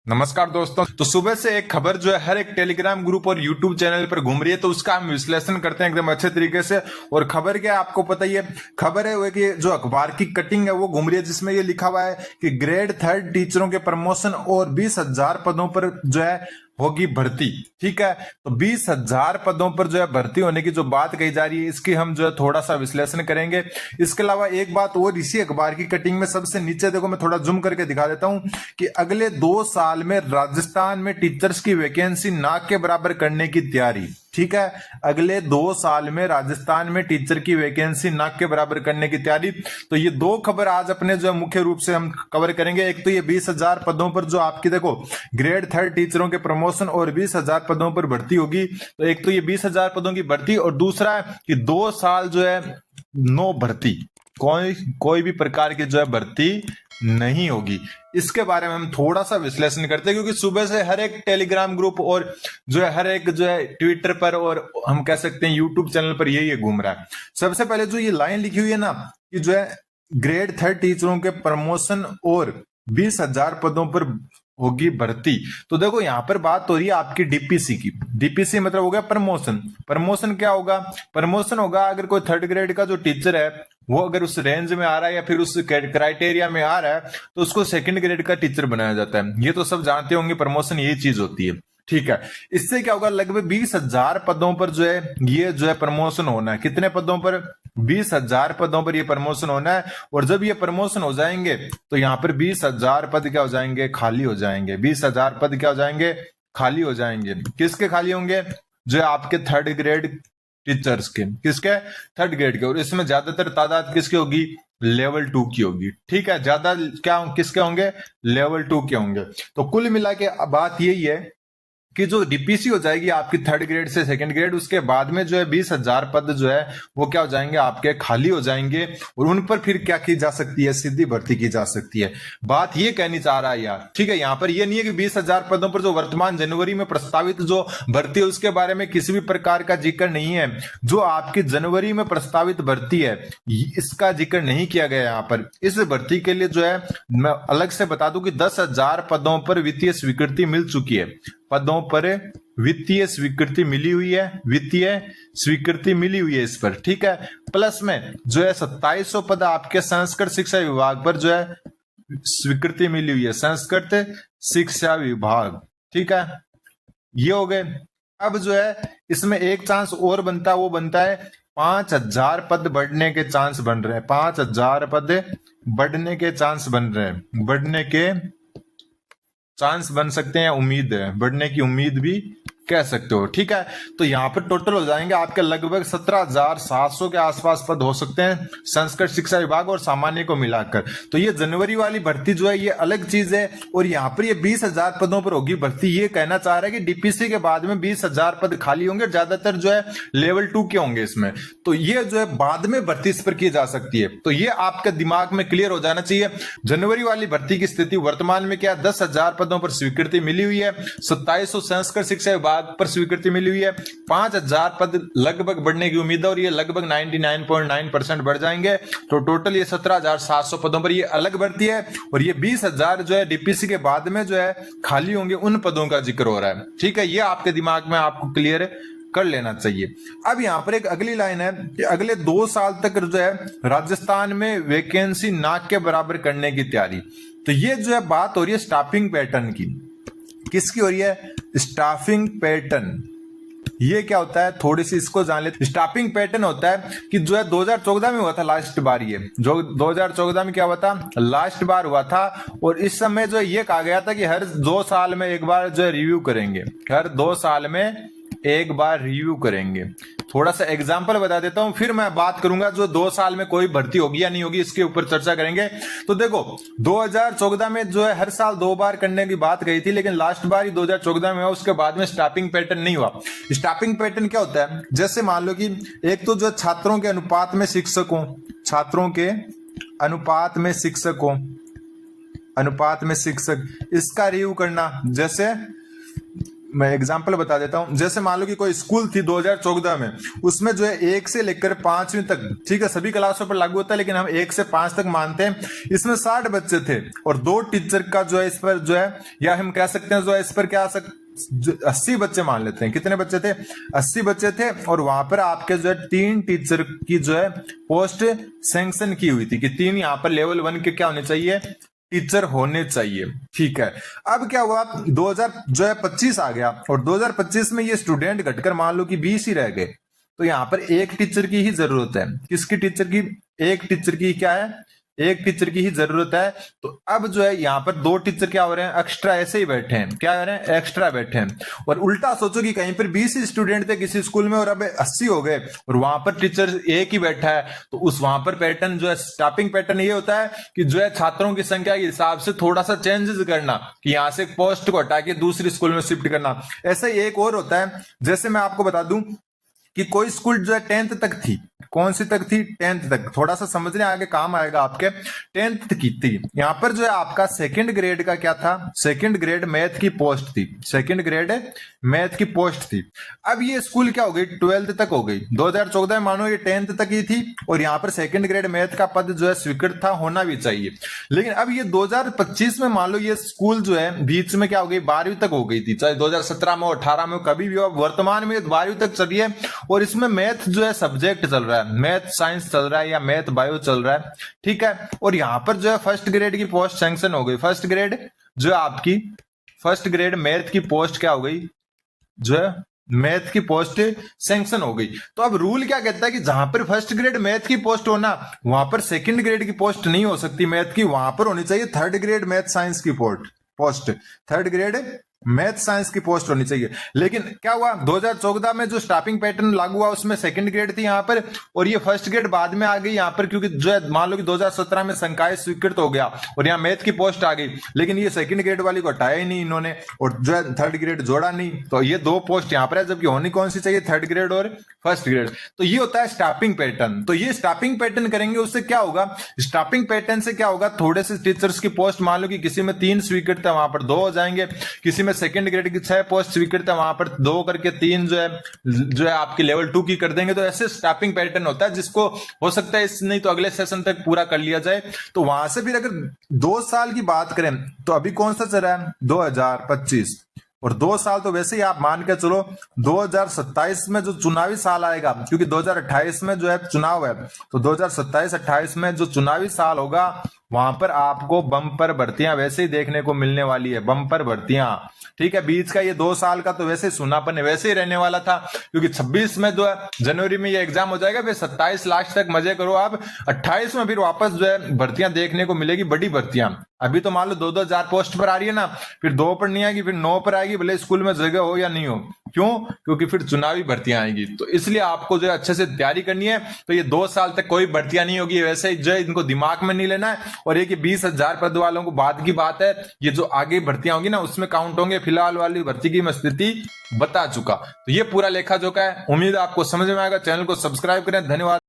नमस्कार दोस्तों। तो सुबह से एक खबर जो है हर एक टेलीग्राम ग्रुप और यूट्यूब चैनल पर घूम रही है, तो उसका हम विश्लेषण करते हैं एकदम अच्छे तरीके से। और खबर क्या है आपको पता ही है, खबर है वो कि जो अखबार की कटिंग है वो घूम रही है, जिसमें ये लिखा हुआ है कि ग्रेड 3 टीचरों के प्रमोशन और 20,000 पदों पर जो है होगी भर्ती। ठीक है, तो 20,000 पदों पर जो है भर्ती होने की जो बात कही जा रही है, इसकी हम जो है थोड़ा सा विश्लेषण करेंगे। इसके अलावा एक बात और, इसी अखबार की कटिंग में सबसे नीचे देखो, मैं थोड़ा जूम करके दिखा देता हूं कि अगले 2 साल में राजस्थान में टीचर्स की वैकेंसी नाक के बराबर करने की तैयारी। ठीक है, अगले 2 साल में राजस्थान में टीचर की वैकेंसी नाक के बराबर करने की तैयारी। तो ये दो खबर आज अपने जो मुख्य रूप से हम कवर करेंगे। एक तो ये 20,000 पदों पर जो आपकी देखो ग्रेड 3 टीचरों के प्रमोशन और 20,000 पदों पर भर्ती होगी। तो एक तो ये 20,000 पदों की भर्ती, और दूसरा है कि 2 साल जो है नो भर्ती, कोई भी प्रकार की जो है भर्ती नहीं होगी। इसके बारे में हम थोड़ा सा विश्लेषण करते हैं, क्योंकि सुबह से हर एक टेलीग्राम ग्रुप और जो है हर एक जो है ट्विटर पर और हम कह सकते हैं यूट्यूब चैनल पर यही घूम रहा है। सबसे पहले जो ये लाइन लिखी हुई है ना कि जो है ग्रेड 3 टीचरों के प्रमोशन और 20,000 पदों पर होगी भर्ती, तो देखो यहां पर बात हो रही है आपकी डीपीसी की। डीपीसी मतलब हो गया प्रमोशन। प्रमोशन क्या होगा? प्रमोशन होगा अगर कोई 3rd ग्रेड का जो टीचर है वो अगर उस रेंज में आ रहा है या फिर उस क्राइटेरिया में आ रहा है, तो उसको 2nd ग्रेड का टीचर बनाया जाता है। ये तो सब जानते होंगे, प्रमोशन यही चीज होती है। ठीक है, इससे क्या होगा, लगभग 20,000 पदों पर जो है ये जो है प्रमोशन होना है। कितने पदों पर? 20,000 पदों पर ये प्रमोशन होना है। और जब ये प्रमोशन हो जाएंगे तो यहाँ पर 20,000 पद क्या हो जाएंगे? खाली हो जाएंगे। 20,000 पद क्या हो जाएंगे? खाली हो जाएंगे। किसके खाली होंगे? जो आपके 3rd ग्रेड टीचर्स के। किसके? 3rd ग्रेड के। और इसमें ज्यादातर तादाद किसकी होगी? लेवल 2 की होगी। ठीक है, ज्यादा क्या किसके होंगे? लेवल 2 के होंगे। तो कुल मिला के बात यही है कि जो डीपीसी हो जाएगी आपकी 3rd ग्रेड से 2nd ग्रेड, उसके बाद में जो है 20,000 पद जो है वो क्या हो जाएंगे? आपके खाली हो जाएंगे। और उन पर फिर क्या की जा सकती है? सीधी भर्ती की जा सकती है। बात ये कहनी चाह रहा है यार। ठीक है, यहां पर ये नहीं है कि 20,000 पदों पर जो वर्तमान जनवरी में प्रस्तावित जो भर्ती है उसके बारे में किसी भी प्रकार का जिक्र नहीं है। जो आपकी जनवरी में प्रस्तावित भर्ती है इसका जिक्र नहीं किया गया यहाँ पर। इस भर्ती के लिए जो है मैं अलग से बता दूं कि 10,000 पदों पर वित्तीय स्वीकृति मिल चुकी है। पदों पर वित्तीय स्वीकृति मिली हुई है। वित्तीय स्वीकृति मिली हुई है इस पर। ठीक है, प्लस में जो है 2700 पद आपके संस्कृत शिक्षा विभाग पर जो है स्वीकृति मिली हुई है। संस्कृत शिक्षा विभाग। ठीक है, ये हो गए। अब जो है इसमें एक चांस और बनता है, वो बनता है 5,000 पद बढ़ने के चांस बन रहे हैं। 5,000 पद बढ़ने के चांस बन रहे हैं। बढ़ने के चांस बन सकते हैं, उम्मीद है, बढ़ने की उम्मीद भी कह सकते हो। ठीक है, तो यहां पर टोटल हो जाएंगे आपके लगभग 17,700 के आसपास पद हो सकते हैं संस्कृत शिक्षा विभाग और सामान्य को मिलाकर। तो ये जनवरी वाली भर्ती जो है ये अलग चीज है। और यहाँ पर ये 20,000 पदों पर होगी भर्ती। ये कहना चाह रहा है कि डीपीसी के बाद में 20,000 पद खाली होंगे, ज्यादातर जो है लेवल 2 के होंगे इसमें। तो ये जो है बाद में भर्ती इस पर की जा सकती है। तो ये आपके दिमाग में क्लियर हो जाना चाहिए। जनवरी वाली भर्ती की स्थिति वर्तमान में क्या? 10,000 पदों पर स्वीकृति मिली हुई है। 2700 संस्कृत शिक्षा विभाग पर स्वीकृति मिली हुई है। 5,000 पद लगभग बढ़ने की उम्मीद है और ये लगभग 99.9% बढ़ जाएंगे। तो टोटल ये 17,700 पदों पर ये अलग भर्ती है। और ये 20,000 जो है डीपीसी के बाद में जो है खाली होंगे, उन पदों का जिक्र हो रहा है। ठीक है, ये आपके दिमाग में आपको क्लियर कर लेना चाहिए। अब यहां पर एक अगली लाइन है कि अगले 2 साल तक जो है राजस्थान में वैकेंसी नाक के बराबर करने की तैयारी। तो ये जो है बात हो रही है स्टाफिंग पैटर्न की। किसकी हो रही है? Staffing pattern. ये क्या होता है, थोड़ी सी इसको जान ले। स्टाफिंग पैटर्न होता है कि जो है 2014 में हुआ था लास्ट बार। ये जो 2014 में क्या हुआ था? लास्ट बार हुआ था। और इस समय जो ये कहा गया था कि हर 2 साल में एक बार जो है रिव्यू करेंगे। हर 2 साल में एक बार रिव्यू करेंगे। थोड़ा सा एग्जांपल बता देता हूं, फिर मैं बात करूंगा जो 2 साल में कोई भर्ती होगी या नहीं होगी इसके ऊपर चर्चा करेंगे। तो देखो 2014 में जो है हर साल 2 बार करने की बात कही थी, लेकिन लास्ट बार ही 2014 में हुआ। उसके बाद में स्टाफिंग पैटर्न नहीं हुआ। स्टाफिंग पैटर्न क्या होता है? जैसे मान लो कि एक तो जो छात्रों के अनुपात में शिक्षक हो, छात्रों के अनुपात में शिक्षक हो, अनुपात में शिक्षक, इसका रिव्यू करना। जैसे मैं एग्जांपल बता देता हूं। जैसे मान लो कि कोई स्कूल थी 2014 में, उसमें जो है 1 से लेकर 5वीं तक, ठीक है, सभी क्लासों पर लागू होता है, लेकिन हम 1 से 5 तक मानते हैं। इसमें 60 बच्चे थे और 2 टीचर का जो है इस पर जो है, या हम कह सकते हैं जो है इस पर क्या 80 बच्चे मान लेते हैं। कितने बच्चे थे? 80 बच्चे थे। और वहां पर आपके जो है 3 टीचर की जो है पोस्ट सैंक्शन की हुई थी कि 3 यहाँ पर लेवल 1 के क्या होने चाहिए, टीचर होने चाहिए। ठीक है, अब क्या हुआ, 2025 आ गया और 2025 में ये स्टूडेंट घटकर मान लो कि 20 ही रह गए। तो यहाँ पर एक टीचर की ही जरूरत है। किसकी टीचर की? एक टीचर की क्या है? एक टीचर की ही जरूरत है। तो अब जो है यहाँ पर 2 टीचर क्या हो रहे हैं, एक्स्ट्रा ऐसे ही बैठे हैं। क्या हो रहे हैं? एक्स्ट्रा बैठे हैं। और उल्टा सोचो कि कहीं पर 20 स्टूडेंट थे किसी स्कूल में और अब 80 हो गए और वहां पर टीचर एक ही बैठा है, तो उस वहां पर पैटर्न जो है, स्टाफिंग पैटर्न ये होता है कि जो है छात्रों की संख्या के हिसाब से थोड़ा सा चेंजेस करना, कि यहां से पोस्ट को हटा के दूसरी स्कूल में शिफ्ट करना। ऐसा ही एक और होता है, जैसे मैं आपको बता दूं कि कोई स्कूल जो है 10th तक थी। कौन सी तक थी? 10th तक। थोड़ा सा समझने आगे काम आएगा आपके। 10th की थी। यहां पर जो है आपका 2nd ग्रेड का क्या था? 2nd ग्रेड मैथ की पोस्ट थी। 2nd ग्रेड मैथ की पोस्ट थी। अब ये स्कूल क्या हो गई? 12th तक हो गई। 2014 में मानो ये 10th तक ही थी और यहाँ पर 2nd ग्रेड मैथ का पद जो है स्वीकृत था, होना भी चाहिए। लेकिन अब ये 2025 में मान लो ये स्कूल जो है बीच में क्या हो गई? 12वीं तक हो गई थी। चाहे 2017 में 18 में कभी भी हो, वर्तमान में 12वीं तक चली है और इसमें मैथ जो है सब्जेक्ट चल रहा है, मैथ साइंस चल रहा है या मैथ बायो चल रहा है। ठीक है, और यहां पर जो है 1st ग्रेड की पोस्ट सैंक्शन हो गई। 1st ग्रेड जो है आपकी 1st ग्रेड मैथ की पोस्ट क्या हो गई? जो है मैथ की पोस्ट सैंक्शन हो गई। तो अब रूल क्या कहता है कि जहां पर 1st ग्रेड मैथ की पोस्ट होना, वहां पर 2nd ग्रेड की पोस्ट नहीं हो सकती मैथ की, वहां पर होनी चाहिए 3rd ग्रेड मैथ साइंस की post 3rd grade math science की पोस्ट होनी चाहिए। लेकिन क्या हुआ, 2014 में जो स्टाफिंग पैटर्न लागू हुआ उसमें 2nd ग्रेड थी यहाँ पर और ये 1st ग्रेड बाद में आ गई यहाँ पर, क्योंकि जो है मान लो कि 2017 में संकाय स्वीकृत हो गया और यहाँ मैथ की पोस्ट आ गई। लेकिन ये 2nd ग्रेड वाली को हटाया ही नहीं इन्होंने और जो है 3rd ग्रेड जोड़ा नहीं, तो ये 2 पोस्ट यहाँ पर है, जबकि होनी कौन सी चाहिए? 3rd ग्रेड और 1st ग्रेड। तो ये होता है स्टाफिंग पैटर्न। तो ये स्टाफिंग पैटर्न करेंगे, उससे क्या होगा? स्टाफिंग पैटर्न से क्या होगा, थोड़े से टीचर्स की पोस्ट मान लो कि किसी में 3 स्वीकृत है, वहां पर 2 हो जाएंगे। किसी में 2nd ग्रेड की 6 पोस्ट स्वीकृत है, वहां पर 2 करके 3 जो है आपकी लेवल 2 की कर देंगे। तो ऐसे स्टाफिंग पैटर्न होता है, जिसको हो सकता है इस नहीं तो अगले सेशन तक पूरा कर लिया जाए। तो वहां से फिर अगर 2 साल की बात करें तो अभी कौन सा चल रहा है? 2025 और 2 साल तो वैसे ही आप मान के चलो 2027 में जो चुनावी साल आएगा, क्योंकि 2028 में जो है चुनाव है, तो 2027-28 में जो चुनावी साल होगा वहां पर आपको बम्पर भर्तियां वैसे ही देखने को मिलने वाली है, बम्पर भर्तियां। ठीक है, बीच का ये 2 साल का तो वैसे सुनापन वैसे ही रहने वाला था, क्योंकि 26 में जो है जनवरी में ये एग्जाम हो जाएगा, फिर 27 लास्ट तक मजे करो आप। 28 में फिर वापस जो है भर्तियां देखने को मिलेगी, बड़ी भर्तियां। अभी तो मान लो 2-2 हजार पोस्ट पर आ रही है ना, फिर 2 पर नहीं आएगी, फिर 9 पर आएगी, भले स्कूल में जगह हो या नहीं हो। क्यों? क्योंकि फिर चुनावी भर्तियां आएंगी। तो इसलिए आपको जो है अच्छे से तैयारी करनी है। तो ये 2 साल तक कोई भर्तियां नहीं होगी, वैसे ही जो है इनको दिमाग में नहीं लेना है। और ये कि 20,000 पद वालों को बाद की बात है, ये जो आगे भर्तियां होंगी ना उसमें काउंट होंगे। फिलहाल वाली भर्ती की मैं स्थिति बता चुका। तो ये पूरा लेखा जोखा है। उम्मीद है आपको समझ में आएगा। चैनल को सब्सक्राइब करें। धन्यवाद।